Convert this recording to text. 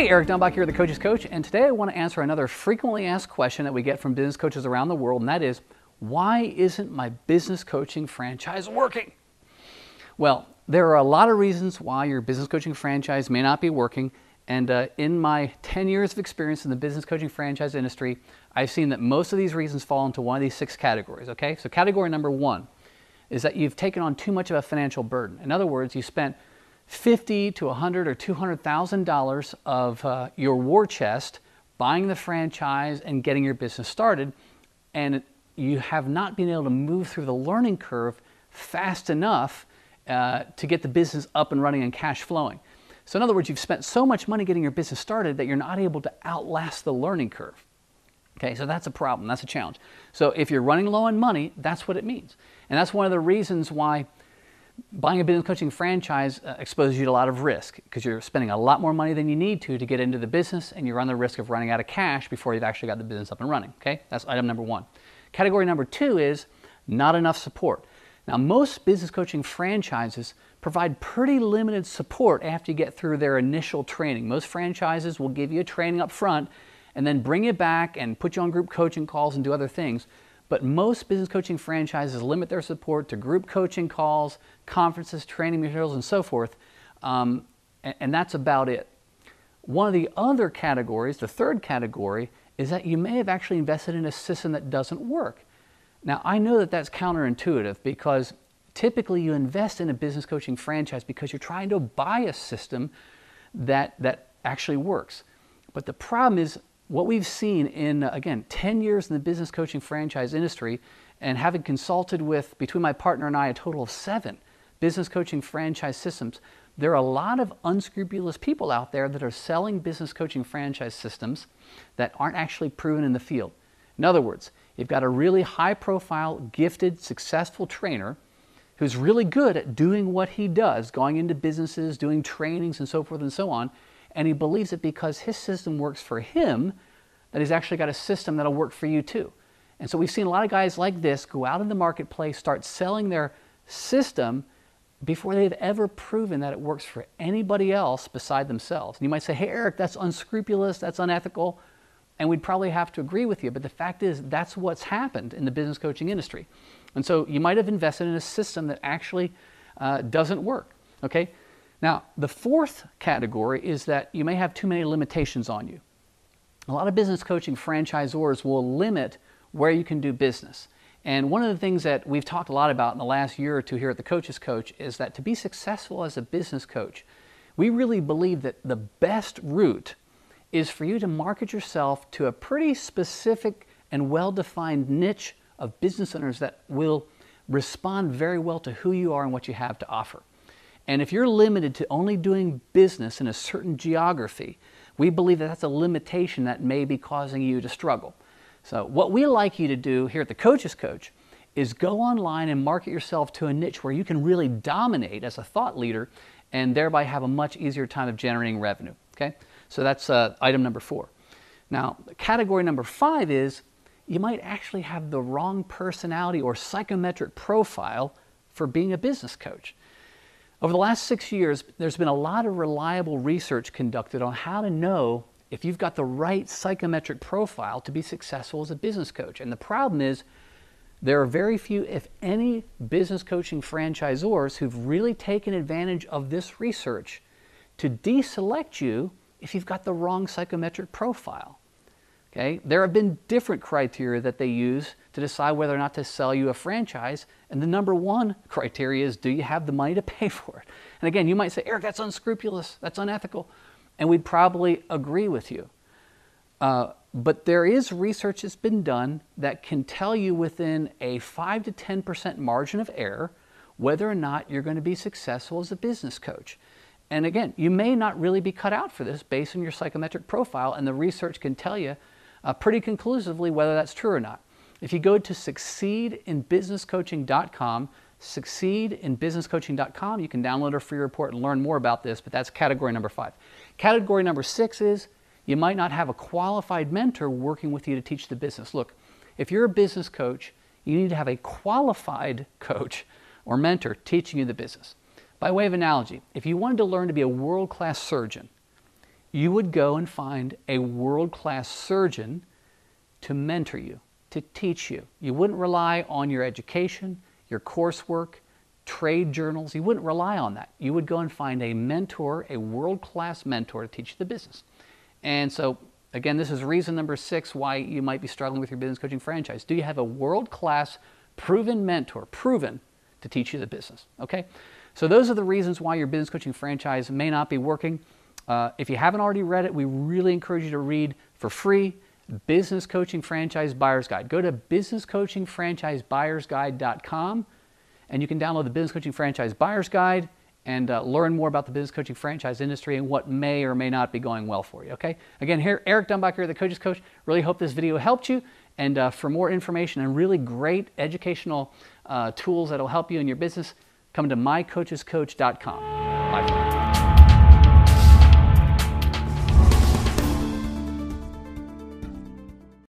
Hey, Eric Dunbach here, the Coach's Coach, and today I want to answer another frequently asked question that we get from business coaches around the world, and that is, why isn't my business coaching franchise working? Well, there are a lot of reasons why your business coaching franchise may not be working, and in my 10 years of experience in the business coaching franchise industry, I've seen that most of these reasons fall into one of these 6 categories, okay? So category number 1 is that you've taken on too much of a financial burden. In other words, you spent $50 to $100 or $200,000 of your war chest buying the franchise and getting your business started, and you have not been able to move through the learning curve fast enough to get the business up and running and cash flowing. So in other words, you've spent so much money getting your business started that you're not able to outlast the learning curve. Okay, so that's a problem, that's a challenge. So if you're running low on money, that's what it means. And that's one of the reasons why buying a business coaching franchise exposes you to a lot of risk, because you're spending a lot more money than you need to get into the business, and you run the risk of running out of cash before you've actually got the business up and running. Okay, that's item number 1. Category number 2 is not enough support. Now, most business coaching franchises provide pretty limited support after you get through their initial training. Most franchises will give you a training up front and then bring you back and put you on group coaching calls and do other things. But most business coaching franchises limit their support to group coaching calls, conferences, training materials, and so forth, and that's about it. One of the other categories, the third category, is that you may have actually invested in a system that doesn't work. Now, I know that that's counterintuitive, because typically you invest in a business coaching franchise because you're trying to buy a system that actually works. But the problem is, what we've seen in, again, 10 years in the business coaching franchise industry, and having consulted with, between my partner and I, a total of 7 business coaching franchise systems, there are a lot of unscrupulous people out there that are selling business coaching franchise systems that aren't actually proven in the field. In other words, you've got a really high-profile, gifted, successful trainer who's really good at doing what he does, going into businesses, doing trainings, and so forth and so on, and he believes that because his system works for him, that he's actually got a system that'll work for you too. And so we've seen a lot of guys like this go out in the marketplace, start selling their system before they've ever proven that it works for anybody else beside themselves. And you might say, hey, Eric, that's unscrupulous, that's unethical, and we'd probably have to agree with you, but the fact is that's what's happened in the business coaching industry. And so you might have invested in a system that actually doesn't work, okay? Now, the fourth category is that you may have too many limitations on you. A lot of business coaching franchisors will limit where you can do business. And one of the things that we've talked a lot about in the last year or two here at the Coach's Coach is that to be successful as a business coach, we really believe that the best route is for you to market yourself to a pretty specific and well-defined niche of business owners that will respond very well to who you are and what you have to offer. And if you're limited to only doing business in a certain geography, we believe that that's a limitation that may be causing you to struggle. So what we like you to do here at the Coach's Coach is go online and market yourself to a niche where you can really dominate as a thought leader and thereby have a much easier time of generating revenue. Okay? So that's item number 4. Now, category number 5 is you might actually have the wrong personality or psychometric profile for being a business coach. Over the last 6 years, there's been a lot of reliable research conducted on how to know if you've got the right psychometric profile to be successful as a business coach. And the problem is, there are very few, if any, business coaching franchisors who've really taken advantage of this research to deselect you if you've got the wrong psychometric profile. Okay? There have been different criteria that they use to decide whether or not to sell you a franchise, and the number 1 criteria is, do you have the money to pay for it? And again, you might say, Eric, that's unscrupulous, that's unethical, and we'd probably agree with you. But there is research that's been done that can tell you within a 5 to 10% margin of error whether or not you're going to be successful as a business coach. And again, you may not really be cut out for this based on your psychometric profile, and the research can tell you pretty conclusively whether that's true or not. If you go to succeedinbusinesscoaching.com, succeedinbusinesscoaching.com, you can download our free report and learn more about this, but that's category number 5. Category number 6 is you might not have a qualified mentor working with you to teach the business. Look, if you're a business coach, you need to have a qualified coach or mentor teaching you the business. By way of analogy, if you wanted to learn to be a world-class surgeon, you would go and find a world-class surgeon to mentor you, to teach you. You wouldn't rely on your education, your coursework, trade journals. You wouldn't rely on that. You would go and find a mentor, a world-class mentor to teach you the business. And so, again, this is reason number 6 why you might be struggling with your business coaching franchise. Do you have a world-class, proven mentor, proven to teach you the business? Okay? So those are the reasons why your business coaching franchise may not be working. If you haven't already read it, we really encourage you to read for free Business Coaching Franchise Buyer's Guide. Go to businesscoachingfranchisebuyersguide.com and you can download the Business Coaching Franchise Buyer's Guide and learn more about the business coaching franchise industry and what may or may not be going well for you, okay? Again, here, Eric Dumbach here, the Coach's Coach. Really hope this video helped you. And for more information and really great educational tools that will help you in your business, come to mycoachescoach.com. Bye for now.